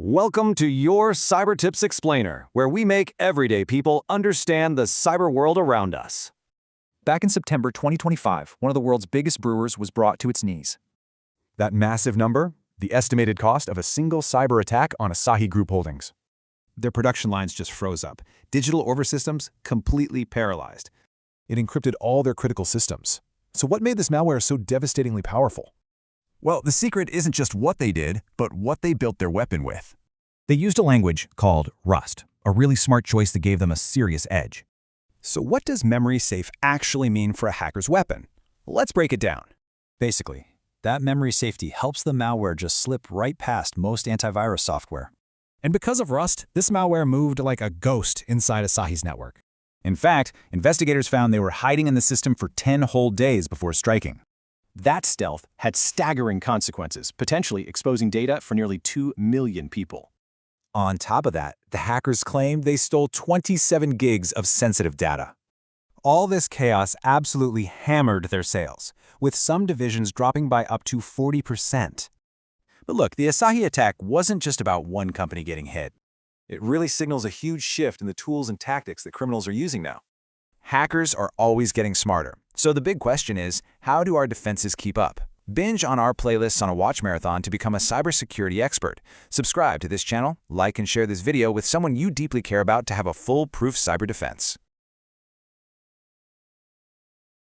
Welcome to your Cyber Tips Explainer, where we make everyday people understand the cyber world around us. Back in September 2025, one of the world's biggest brewers was brought to its knees. That massive number? The estimated cost of a single cyber attack on Asahi Group Holdings. Their production lines just froze up. Digital order systems completely paralyzed. It encrypted all their critical systems. So what made this malware so devastatingly powerful? Well, the secret isn't just what they did, but what they built their weapon with. They used a language called Rust, a really smart choice that gave them a serious edge. So what does memory safe actually mean for a hacker's weapon? Let's break it down. Basically, that memory safety helps the malware just slip right past most antivirus software. And because of Rust, this malware moved like a ghost inside Asahi's network. In fact, investigators found they were hiding in the system for 10 whole days before striking. That stealth had staggering consequences, potentially exposing data for nearly 2 million people. On top of that, the hackers claimed they stole 27 gigs of sensitive data. All this chaos absolutely hammered their sales, with some divisions dropping by up to 40%. But look, the Asahi attack wasn't just about one company getting hit. It really signals a huge shift in the tools and tactics that criminals are using now. Hackers are always getting smarter. So the big question is, how do our defenses keep up? Binge on our playlists on a watch marathon to become a cybersecurity expert. Subscribe to this channel, like and share this video with someone you deeply care about to have a foolproof cyber defense.